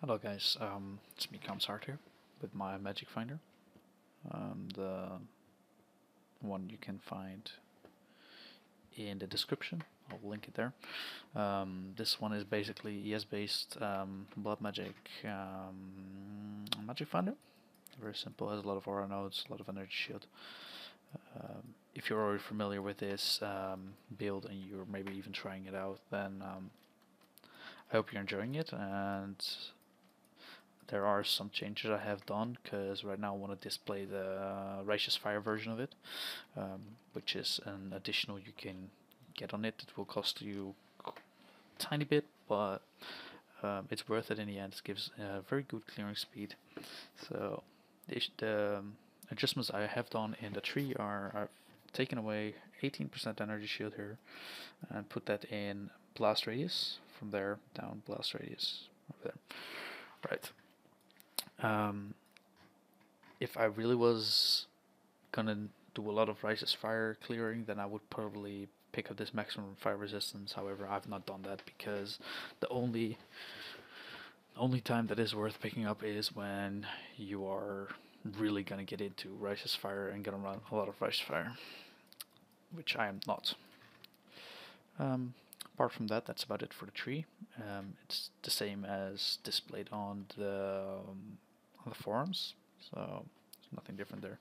Hello guys, it's me Kaoms here with my magic finder. The one you can find in the description. I'll link it there. This one is basically ES based blood magic magic finder. Very simple, has a lot of aura nodes, a lot of energy shield. If you're already familiar with this build and you're maybe even trying it out, then I hope you're enjoying it, and there are some changes I have done because right now I want to display the Righteous Fire version of it, which is an additional you can get on it. It will cost you a tiny bit, but it's worth it in the end. It gives a very good clearing speed. So the adjustments I have done in the tree are I've taken away 18% energy shield here and put that in blast radius. From there down blast radius over there. Right. Um, if I really was gonna do a lot of Righteous Fire clearing, then I would probably pick up this maximum fire resistance. However, I've not done that because the only time that is worth picking up is when you are really gonna get into Righteous Fire and gonna run a lot of Righteous Fire, which I am not. Um, Apart from that, that's about it for the tree. It's the same as displayed on the forums, so there's nothing different there.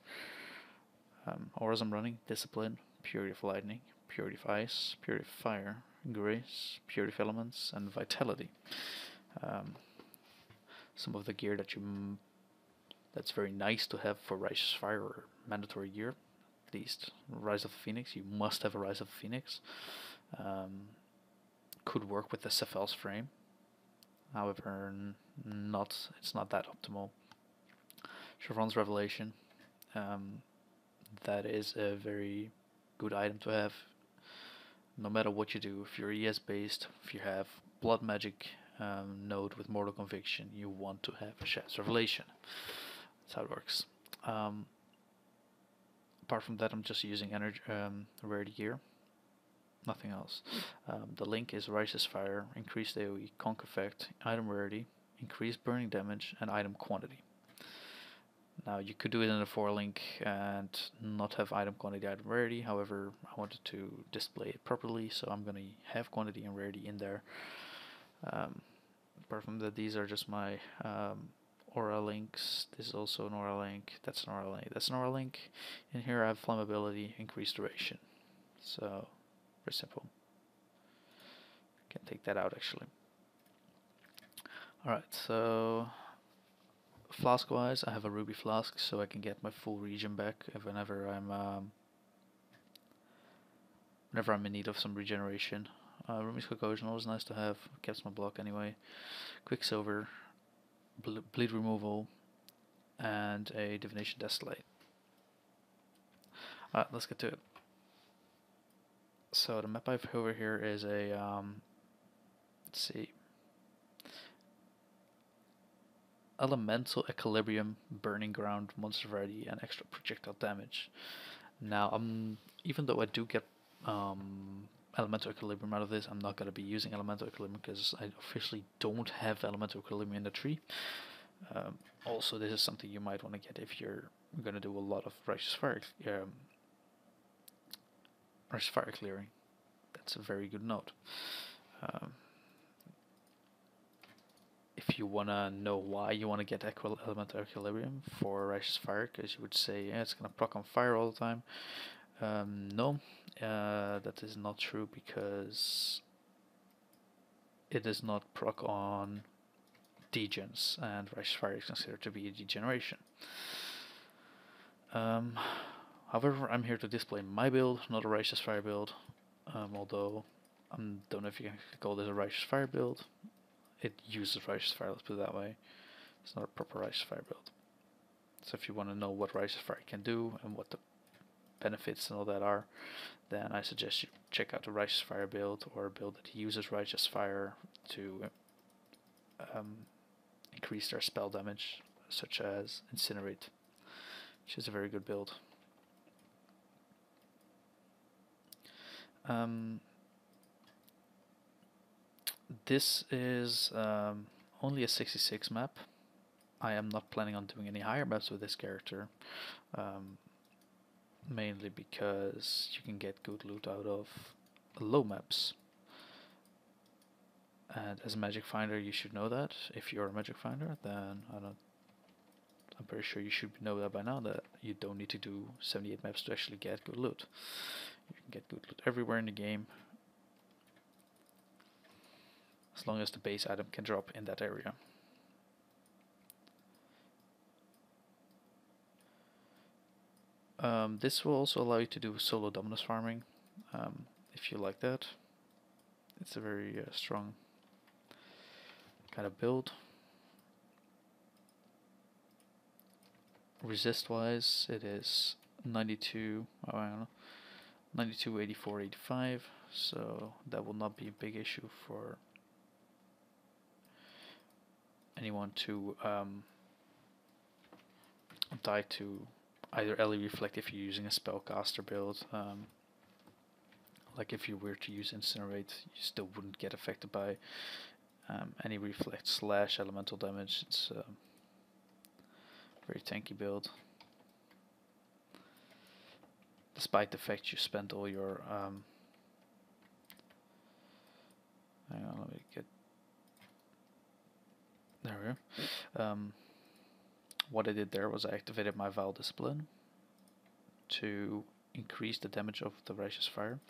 Auras I'm running: Discipline, Purity of Lightning, Purity of Ice, Purity of Fire, Grace, Purity of Elements, and Vitality. Um, some of the gear that's very nice to have for Righteous Fire or mandatory gear, at least Rise of the Phoenix. You must have a Rise of the Phoenix. Um, could work with the Cephal's frame. However, it's not that optimal. Chevron's Revelation. That is a very good item to have. No matter what you do, if you're ES based, if you have Blood Magic node with Mortal Conviction, you want to have a Shadow's Revelation. That's how it works. Apart from that, I'm just using energy rarity gear. Nothing else. The link is Righteous Fire, increased AoE, conk effect, item rarity, increased burning damage, and item quantity. Now you could do it in a 4 link and not have item quantity, item rarity. However, I wanted to display it properly, so I'm going to have quantity and rarity in there. Apart from that, these are just my aura links. This is also an aura link. That's an aura link. That's an aura link. In here I have flammability, increased duration. So very simple. Can take that out actually. Alright, so flask wise, I have a ruby flask, so I can get my full regen back whenever I'm in need of some regeneration. Ruby's Occasional is nice to have, keeps my block anyway. Quicksilver, bleed removal, and a divination destillate. Alright, let's get to it. So the map I have over here is a let's see, Elemental Equilibrium, Burning Ground, Monster Variety, and extra projectile damage. Now, even though I do get Elemental Equilibrium out of this, I'm not going to be using Elemental Equilibrium because I officially don't have Elemental Equilibrium in the tree. Also, this is something you might want to get if you're going to do a lot of Righteous Fire clearing. That's a very good note. If you want to know why you want to get Elemental Equilibrium for Righteous Fire, because you would say, yeah, it's going to proc on fire all the time. No, that is not true, because it is not proc on degens, and Righteous Fire is considered to be a degeneration. However, I'm here to display my build, not a Righteous Fire build, although I don't know if you can call this a Righteous Fire build. It uses Righteous Fire, let's put it that way. It's not a proper Righteous Fire build. So if you want to know what Righteous Fire can do and what the benefits and all that are, then I suggest you check out the Righteous Fire build, or a build that uses Righteous Fire to increase their spell damage, such as Incinerate, which is a very good build. This is only a 66 map. I am not planning on doing any higher maps with this character, mainly because you can get good loot out of low maps. And as a magic finder, you should know that. If you're a magic finder, then I'm pretty sure you should know that by now, that you don't need to do 78 maps to actually get good loot. You can get good loot everywhere in the game, as long as the base item can drop in that area. This will also allow you to do solo dominus farming, if you like that. It's a very strong kind of build. Resist wise, it is 92, oh, I don't know, 92, 84, 85, so that will not be a big issue for anyone to die to either LE Reflect if you're using a spellcaster build. Like if you were to use Incinerate, you still wouldn't get affected by any Reflect / elemental damage. It's a very tanky build, despite the fact you spent all your hang on, let me get, there we go. What I did there was I activated my Vile Discipline to increase the damage of the Righteous Fire.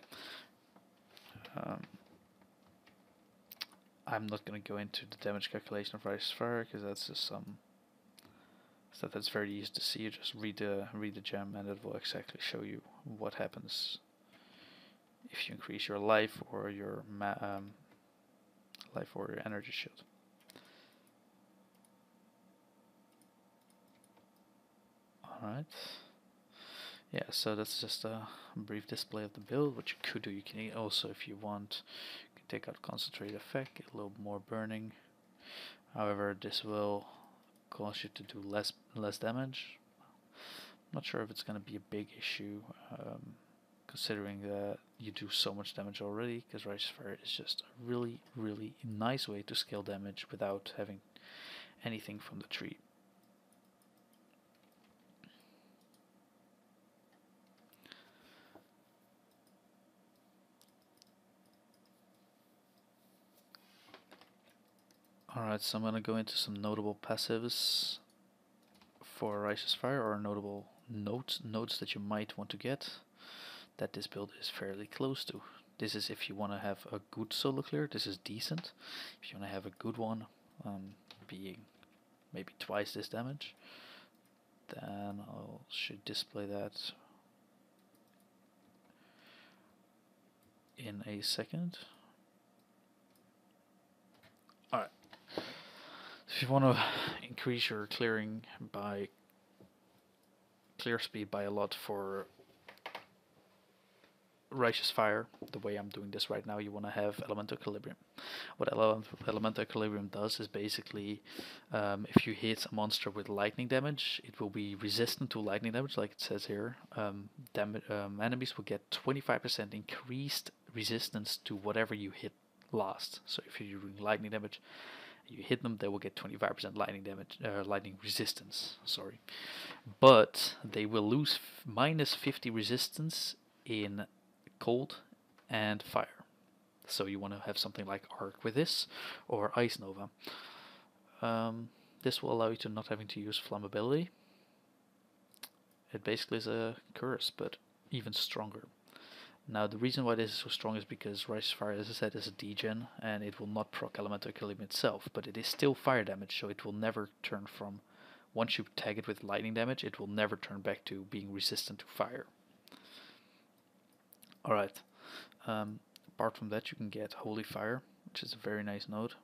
I'm not going to go into the damage calculation of Righteous Fire because that's just some stuff that's very easy to see. You just read the gem and it will exactly show you what happens if you increase your life or your energy shield. Alright. Yeah, so that's just a brief display of the build. What you could do, you can also, if you want, you can take out concentrate effect, get a little more burning. However, this will cause you to do less damage. I'm not sure if it's going to be a big issue, considering that you do so much damage already, because Righteous Fire is just a really, really nice way to scale damage without having anything from the tree. Alright, so I'm going to go into some notable passives for Righteous Fire, or notable nodes that you might want to get, that this build is fairly close to. This is if you want to have a good solo clear, this is decent. If you want to have a good one, being maybe twice this damage, then I should display that in a second. Alright. If you want to increase your clear speed by a lot for Righteous Fire, the way I'm doing this right now, you want to have Elemental Equilibrium. What Elemental Equilibrium does is basically, if you hit a monster with lightning damage, it will be resistant to lightning damage, like it says here. Enemies will get 25% increased resistance to whatever you hit last. So if you're doing lightning damage, you hit them, they will get 25% lightning resistance. Sorry, but they will lose minus 50 resistance in cold and fire. So you want to have something like Arc with this, or Ice Nova. This will allow you to not having to use flammability. It basically is a curse, but even stronger. Now the reason why this is so strong is because Righteous Fire, as I said, is a degen, and it will not proc Elemental Equilibrium itself, but it is still fire damage, so it will never turn from, once you tag it with lightning damage, it will never turn back to being resistant to fire. Alright, apart from that you can get Holy Fire, which is a very nice node.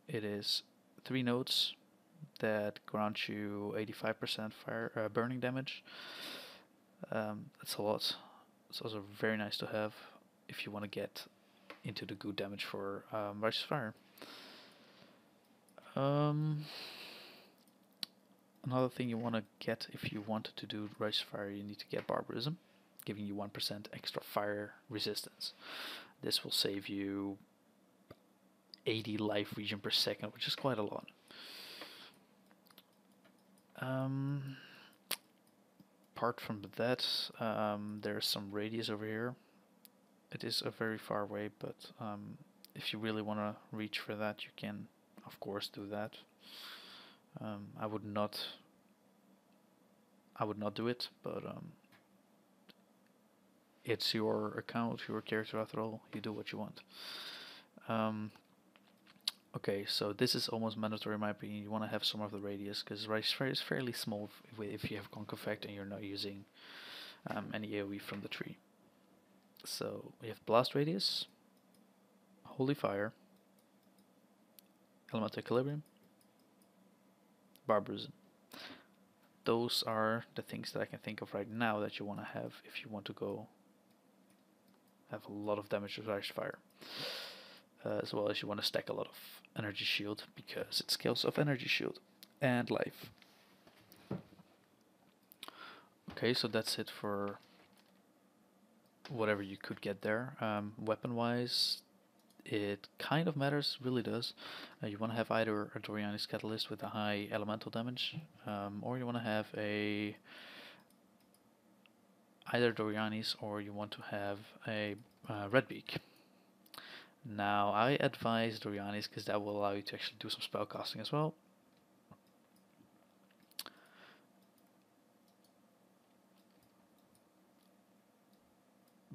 It is 3 nodes that grant you 85% fire burning damage. That's a lot. It's also very nice to have if you want to get into the good damage for Righteous Fire. Another thing you want to get if you want to do Righteous Fire, you need to get Barbarism, giving you 1% extra fire resistance. This will save you 80 life regen per second, which is quite a lot. Apart from that, there's some radius over here. It is a very far away, but if you really want to reach for that, you can, of course, do that. I would not. I would not do it, but it's your account, your character after all. You do what you want. Okay, so this is almost mandatory in my opinion. You want to have some of the radius because rice is fairly small if you have conk effect and you're not using any AoE from the tree. So we have blast radius, holy fire, elemental equilibrium, barbarism. Those are the things that I can think of right now that you want to have if you want to go have a lot of damage with rice fire. As well as you want to stack a lot of energy shield because it scales off energy shield and life. Okay, so that's it for whatever you could get there. Weapon wise, it kind of matters, really does. You want to have either a Doriani's Catalyst with a high elemental damage, or you want to have either Doriani's, or you want to have a Red Beak. Now, I advise Doriani's because that will allow you to actually do some spell casting as well.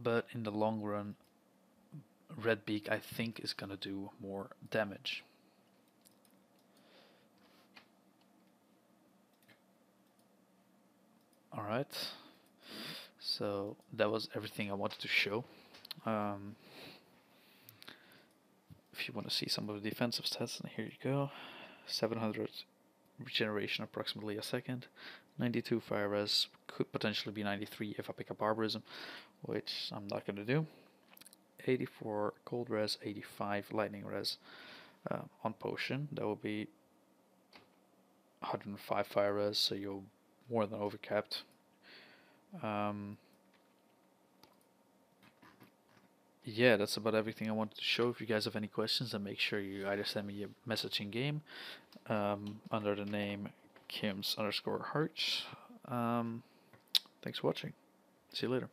But in the long run, Red Beak I think is gonna do more damage. Alright, so that was everything I wanted to show. If you want to see some of the defensive stats, then here you go. 700 regeneration approximately a second, 92 fire res, could potentially be 93 if I pick up barbarism, which I'm not going to do. 84 cold res, 85 lightning res. On potion, that will be 105 fire res, so you're more than overcapped. Yeah, that's about everything I wanted to show. If you guys have any questions, then make sure you either send me a message in game under the name Kaoms_hearts. Thanks for watching. See you later.